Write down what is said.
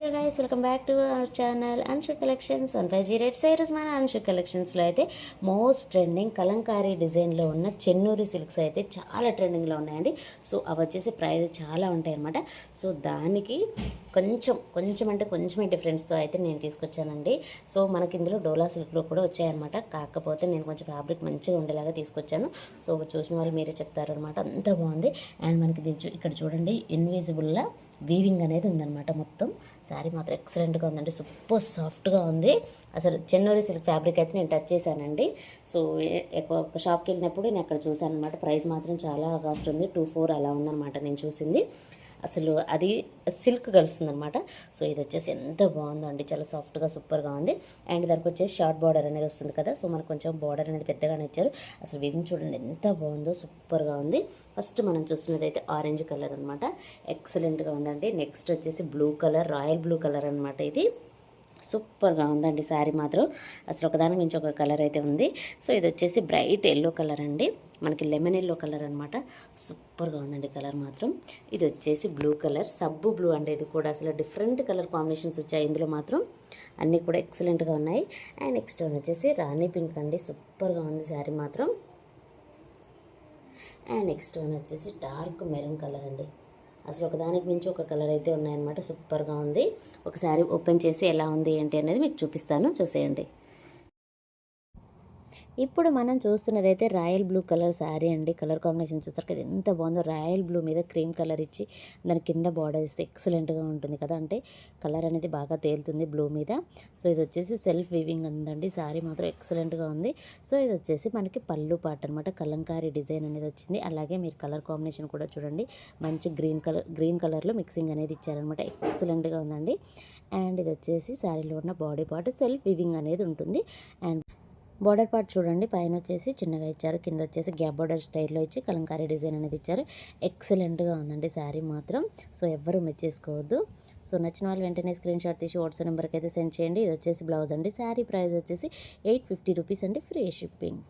Hey guys, welcome back to our channel Anshu Collections 150 Cyrus మన Anshu Collectionsలో అయితే most trending Kalamkari డిజైన్లో ఉన్న Chennuri silks అయితే చాలా ట్రెండింగ్లో ఉన్నాయండి. సో అవి వచ్చేసి ప్రైస్ చాలా ఉంటాయి అన్నమాట. సో దానికి కొంచెం డిఫరెన్స్తో అయితే నేను తీసుకొచ్చానండి. సో మనకి ఇందులో డోలా సిల్క్లో కూడా వచ్చాయన్నమాట. కాకపోతే నేను కొంచెం ఫ్యాబ్రిక్ మంచిగా ఉండేలాగా తీసుకొచ్చాను. సో చూసిన వాళ్ళు మీరే చెప్తారు అనమాట, అంత బాగుంది. అండ్ మనకి ఇక్కడ చూడండి ఇన్విజిబుల్లా వీవింగ్ అనేది ఉందన్నమాట. మొత్తం శారీ మాత్రం ఎక్సలెంట్గా ఉందండి, సూపర్ సాఫ్ట్గా ఉంది. అసలు చెన్నూరి సిల్క్ ఫ్యాబ్రిక్ అయితే నేను టచ్ చేశానండి. సో ఒక షాప్కి వెళ్ళినప్పుడు నేను అక్కడ చూశాను అనమాట. ప్రైస్ మాత్రం చాలా కాస్ట్ ఉంది, 2400 అలా ఉందన్నమాట నేను చూసింది. అసలు అది సిల్క్ కలుస్తుంది అనమాట. సో ఇది వచ్చేసి ఎంత బాగుందో అండి, చాలా సాఫ్ట్గా సూపర్గా ఉంది. అండ్ దానికి వచ్చేసి షార్ట్ బార్డర్ అనేది వస్తుంది కదా. సో మనకు కొంచెం బార్డర్ అనేది పెద్దగానే ఇచ్చారు. అసలు వీవింగ్ చూడండి ఎంత బాగుందో, సూపర్గా ఉంది. ఫస్ట్ మనం చూస్తున్నది అయితే ఆరెంజ్ కలర్ అనమాట, ఎక్సలెంట్గా ఉందండి. నెక్స్ట్ వచ్చేసి blue colour, royal blue colour అనమాట. ఇది సూపర్గా ఉందండి శారీ మాత్రం. అసలు ఒకదానికి మించి ఒక కలర్ అయితే ఉంది. సో ఇది వచ్చేసి బ్రైట్ ఎల్లో కలర్ అండి, మనకి లెమన్ ఎల్లో కలర్ అనమాట. సూపర్గా ఉందండి కలర్ మాత్రం. ఇది వచ్చేసి బ్లూ కలర్, సబ్బు బ్లూ అండి. ఇది కూడా అసలు డిఫరెంట్ కలర్ కాంబినేషన్స్ వచ్చాయి ఇందులో మాత్రం, అన్నీ కూడా ఎక్సలెంట్గా ఉన్నాయి. అండ్ నెక్స్ట్ వన్ వచ్చేసి రాణి పింక్ అండి, సూపర్గా ఉంది శారీ మాత్రం. అండ్ నెక్స్ట్ వన్ వచ్చేసి డార్క్ మెరూన్ కలర్ అండి. అసలు ఒకదానికి మించి ఒక కలర్ అయితే ఉన్నాయన్నమాట, సూపర్గా ఉంది. ఒకసారి ఓపెన్ చేసి ఎలా ఉంది ఏంటి అనేది మీకు చూపిస్తాను, చూసేయండి. ఇప్పుడు మనం చూస్తున్నది అయితే రాయల్ బ్లూ కలర్ శారీ అండి. కలర్ కాంబినేషన్ చూస్తారు కదా ఎంత బాగుందో. రాయల్ బ్లూ మీద క్రీమ్ కలర్ ఇచ్చి దాని కింద బార్డర్ ఇస్తే ఎక్సలెంట్గా ఉంటుంది కదా, అంటే కలర్ అనేది బాగా తేలుతుంది బ్లూ మీద. సో ఇది వచ్చేసి సెల్ఫ్ వీవింగ్ ఉందండి, శారీ మాత్రం ఎక్సలెంట్గా ఉంది. సో ఇది వచ్చేసి మనకి పళ్ళు పాట అనమాట, కలంకారీ డిజైన్ అనేది వచ్చింది. అలాగే మీరు కలర్ కాంబినేషన్ కూడా చూడండి, మంచి గ్రీన్ కలర్లో మిక్సింగ్ అనేది ఇచ్చారనమాట, ఎక్సలెంట్గా ఉందండి. అండ్ ఇది వచ్చేసి శారీలో ఉన్న బాడీ పార్ట్ సెల్ఫ్ వీవింగ్ అనేది ఉంటుంది. అండ్ బార్డర్ పార్ట్ చూడండి, పైన వచ్చేసి చిన్నగా ఇచ్చారు, కింద వచ్చేసి గ్యాప్ బార్డర్ స్టైల్లో ఇచ్చి కలంకారీ డిజైన్ అనేది ఇచ్చారు. ఎక్సలెంట్గా ఉందండి శారీ మాత్రం. సో ఎవ్వరూ మిస్ చేసుకోవద్దు. సో నచ్చిన వాళ్ళు వెంటనే స్క్రీన్ షాట్ తీసి వాట్సాప్ నెంబర్కి అయితే సెండ్ చేయండి. ఇది వచ్చేసి బ్లౌజ్ అండి. శారీ ప్రైస్ వచ్చేసి 850 రూపీస్ అండి, ఫ్రీ షిప్పింగ్.